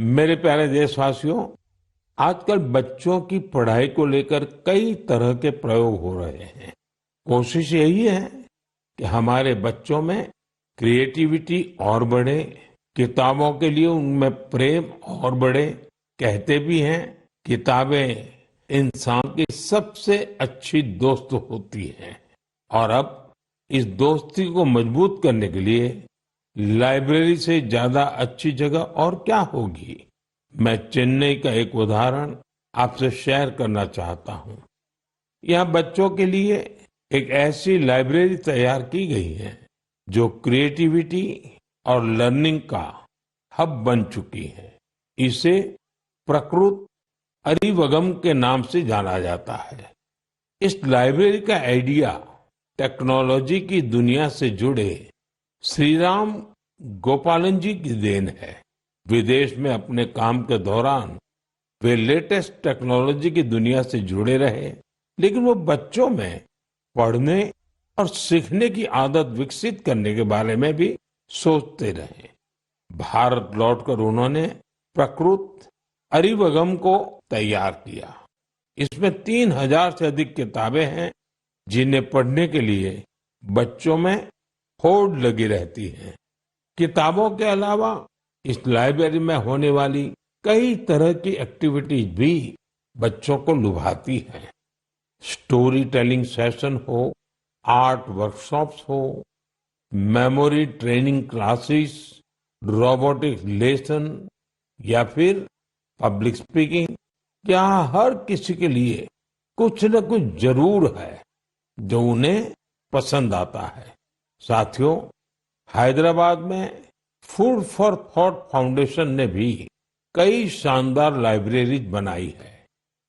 मेरे प्यारे देशवासियों, आजकल बच्चों की पढ़ाई को लेकर कई तरह के प्रयोग हो रहे हैं। कोशिश यही है कि हमारे बच्चों में क्रिएटिविटी और बढ़े, किताबों के लिए उनमें प्रेम और बढ़े। कहते भी हैं, किताबें इंसान की सबसे अच्छी दोस्त होती हैं। और अब इस दोस्ती को मजबूत करने के लिए लाइब्रेरी से ज्यादा अच्छी जगह और क्या होगी। मैं चेन्नई का एक उदाहरण आपसे शेयर करना चाहता हूं। यहाँ बच्चों के लिए एक ऐसी लाइब्रेरी तैयार की गई है जो क्रिएटिविटी और लर्निंग का हब बन चुकी है। इसे प्रकृत अरिवगम के नाम से जाना जाता है। इस लाइब्रेरी का आइडिया टेक्नोलॉजी की दुनिया से जुड़े श्री राम गोपालन जी की देन है। विदेश में अपने काम के दौरान वे लेटेस्ट टेक्नोलॉजी की दुनिया से जुड़े रहे, लेकिन वो बच्चों में पढ़ने और सीखने की आदत विकसित करने के बारे में भी सोचते रहे। भारत लौटकर उन्होंने प्रकृत अरिवगम को तैयार किया। इसमें 3000 से अधिक किताबें हैं जिन्हें पढ़ने के लिए बच्चों में होड़ लगी रहती है। किताबों के अलावा इस लाइब्रेरी में होने वाली कई तरह की एक्टिविटीज भी बच्चों को लुभाती हैं। स्टोरी टेलिंग सेशन हो, आर्ट वर्कशॉप्स हो, memory training classes, robotics lesson या फिर पब्लिक स्पीकिंग, क्या हर किसी के लिए कुछ न कुछ जरूर है जो उन्हें पसंद आता है। साथियों, हैदराबाद में फूड फॉर थॉट फाउंडेशन ने भी कई शानदार लाइब्रेरीज बनाई है।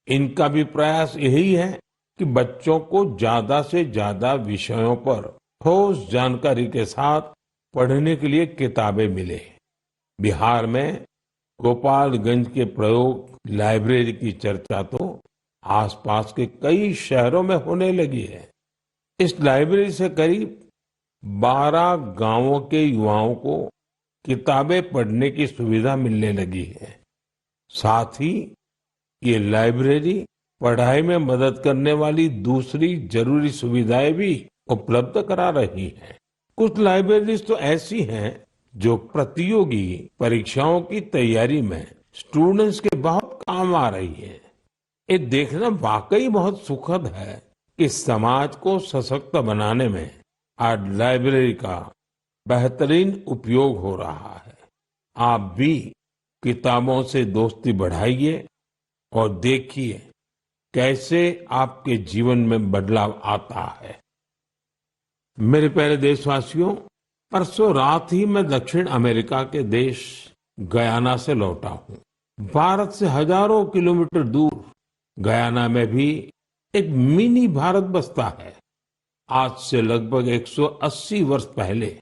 इनका भी प्रयास यही है कि बच्चों को ज्यादा से ज्यादा विषयों पर ठोस जानकारी के साथ पढ़ने के लिए किताबें मिले। बिहार में गोपालगंज के प्रयोग लाइब्रेरी की चर्चा तो आसपास के कई शहरों में होने लगी है। इस लाइब्रेरी से करीब 12 गांवों के युवाओं को किताबें पढ़ने की सुविधा मिलने लगी है। साथ ही ये लाइब्रेरी पढ़ाई में मदद करने वाली दूसरी जरूरी सुविधाएं भी उपलब्ध करा रही है। कुछ लाइब्रेरीज तो ऐसी हैं जो प्रतियोगी परीक्षाओं की तैयारी में स्टूडेंट्स के बहुत काम आ रही है। ये देखना वाकई बहुत सुखद है कि समाज को सशक्त बनाने में आज लाइब्रेरी का बेहतरीन उपयोग हो रहा है। आप भी किताबों से दोस्ती बढ़ाइए और देखिए कैसे आपके जीवन में बदलाव आता है। मेरे प्यारे देशवासियों, परसों रात ही मैं दक्षिण अमेरिका के देश गयाना से लौटा हूं। भारत से हजारों किलोमीटर दूर गयाना में भी एक मिनी भारत बसता है। आज से लगभग 180 वर्ष पहले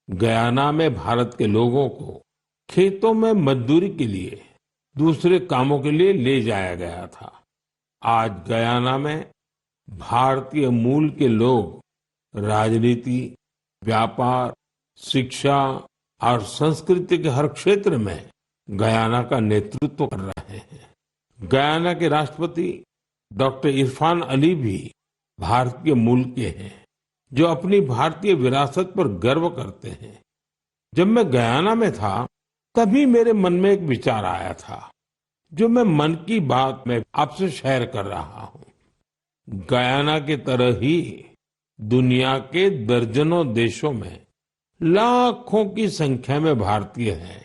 गयाना में भारत के लोगों को खेतों में मजदूरी के लिए, दूसरे कामों के लिए ले जाया गया था। आज गयाना में भारतीय मूल के लोग राजनीति, व्यापार, शिक्षा और संस्कृति के हर क्षेत्र में गयाना का नेतृत्व कर रहे हैं। गयाना के राष्ट्रपति डॉक्टर इरफान अली भी भारतीय मूल के हैं, जो अपनी भारतीय विरासत पर गर्व करते हैं। जब मैं गयाना में था, तभी मेरे मन में एक विचार आया था जो मैं मन की बात में आपसे शेयर कर रहा हूं। गयाना की तरह ही दुनिया के दर्जनों देशों में लाखों की संख्या में भारतीय हैं।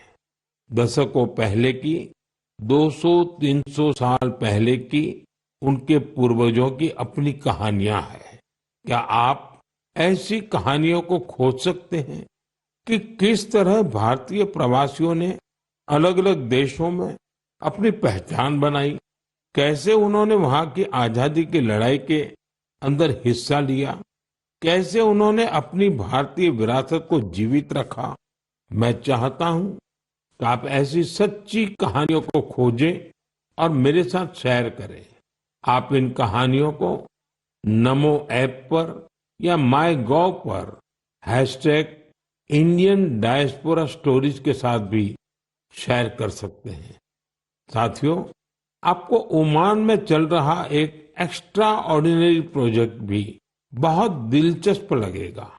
दशकों पहले की, 200-300 साल पहले की उनके पूर्वजों की अपनी कहानियां हैं। क्या आप ऐसी कहानियों को खोज सकते हैं कि किस तरह भारतीय प्रवासियों ने अलग अलग देशों में अपनी पहचान बनाई, कैसे उन्होंने वहां की आजादी की लड़ाई के अंदर हिस्सा लिया, कैसे उन्होंने अपनी भारतीय विरासत को जीवित रखा। मैं चाहता हूं कि आप ऐसी सच्ची कहानियों को खोजें और मेरे साथ शेयर करें। आप इन कहानियों को नमो ऐप पर या माय गॉव पर #इंडियन डायस्पोरा स्टोरीज के साथ भी शेयर कर सकते हैं। साथियों, आपको ओमान में चल रहा एक एक्स्ट्रा ऑर्डिनरी प्रोजेक्ट भी बहुत दिलचस्प लगेगा।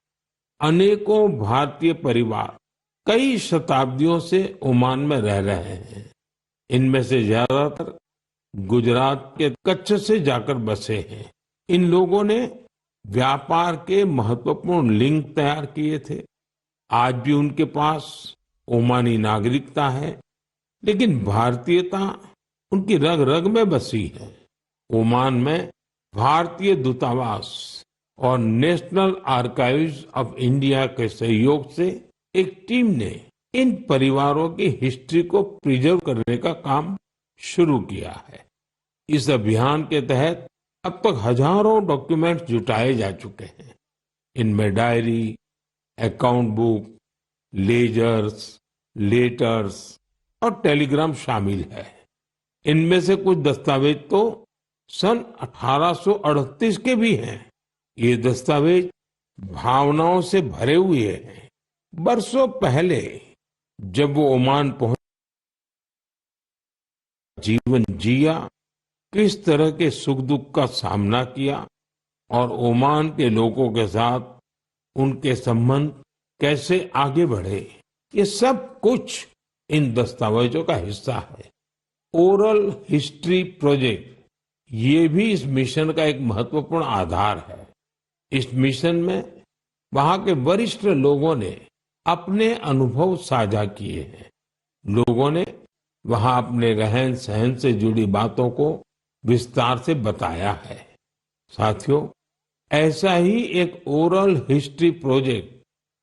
अनेकों भारतीय परिवार कई शताब्दियों से ओमान में रह रहे हैं। इनमें से ज्यादातर गुजरात के कच्छ से जाकर बसे हैं। इन लोगों ने व्यापार के महत्वपूर्ण लिंक तैयार किए थे। आज भी उनके पास ओमानी नागरिकता है, लेकिन भारतीयता उनकी रग रग में बसी है। ओमान में भारतीय दूतावास और नेशनल आर्काइव्स ऑफ इंडिया के सहयोग से एक टीम ने इन परिवारों की हिस्ट्री को प्रिजर्व करने का काम शुरू किया है। इस अभियान के तहत अब तक हजारों डॉक्यूमेंट्स जुटाए जा चुके हैं। इनमें diary, account book, ledgers, letters और टेलीग्राम शामिल है। इनमें से कुछ दस्तावेज तो सन 1838 के भी हैं। ये दस्तावेज भावनाओं से भरे हुए हैं। बरसों पहले जब वो ओमान पहुंचे, जीवन जिया, किस तरह के सुख दुख का सामना किया और ओमान के लोगों के साथ उनके संबंध कैसे आगे बढ़े, ये सब कुछ इन दस्तावेजों का हिस्सा है। ओरल हिस्ट्री प्रोजेक्ट ये भी इस मिशन का एक महत्वपूर्ण आधार है। इस मिशन में वहां के वरिष्ठ लोगों ने अपने अनुभव साझा किए हैं। लोगों ने वहां अपने रहन सहन से जुड़ी बातों को विस्तार से बताया है। साथियों, ऐसा ही एक ओरल हिस्ट्री प्रोजेक्ट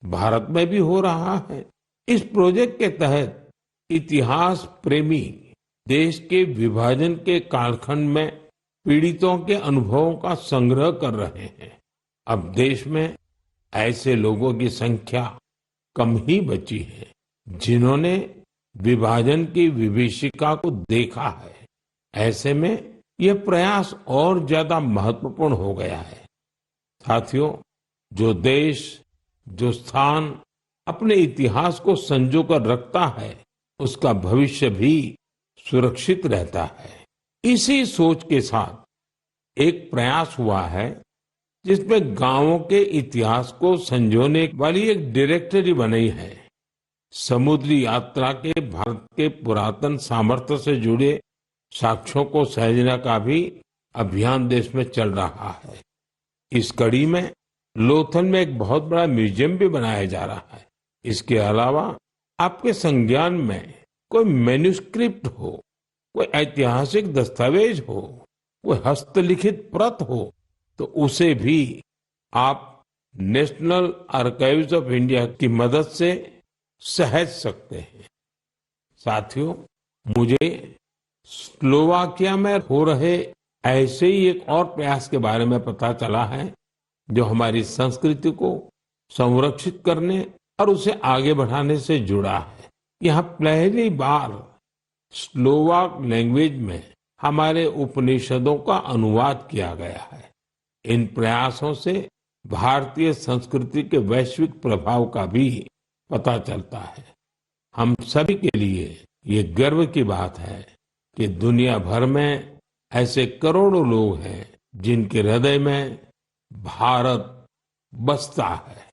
भारत में भी हो रहा है। इस प्रोजेक्ट के तहत इतिहास प्रेमी देश के विभाजन के कालखंड में पीड़ितों के अनुभवों का संग्रह कर रहे हैं। अब देश में ऐसे लोगों की संख्या कम ही बची है जिन्होंने विभाजन की विभीषिका को देखा है। ऐसे में यह प्रयास और ज्यादा महत्वपूर्ण हो गया है। साथियों, जो देश, जो स्थान अपने इतिहास को संजो कर रखता है, उसका भविष्य भी सुरक्षित रहता है। इसी सोच के साथ एक प्रयास हुआ है जिसमें गांवों के इतिहास को संजोने वाली एक डायरेक्टरी बनाई है। समुद्री यात्रा के भारत के पुरातन सामर्थ्य से जुड़े साक्ष्यों को सहेजने का भी अभियान देश में चल रहा है। इस कड़ी में लोथल में एक बहुत बड़ा म्यूजियम भी बनाया जा रहा है। इसके अलावा आपके संज्ञान में कोई मैन्युस्क्रिप्ट हो, कोई ऐतिहासिक दस्तावेज हो, कोई हस्तलिखित प्रत हो, तो उसे भी आप नेशनल आर्काइव्स ऑफ इंडिया की मदद से सहेज सकते हैं। साथियों, मुझे स्लोवाकिया में हो रहे ऐसे ही एक और प्रयास के बारे में पता चला है जो हमारी संस्कृति को संरक्षित करने और उसे आगे बढ़ाने से जुड़ा है। यहाँ पहली बार स्लोवाक लैंग्वेज में हमारे उपनिषदों का अनुवाद किया गया है। इन प्रयासों से भारतीय संस्कृति के वैश्विक प्रभाव का भी पता चलता है। हम सभी के लिए ये गर्व की बात है कि दुनिया भर में ऐसे करोड़ों लोग हैं जिनके हृदय में भारत बसता है।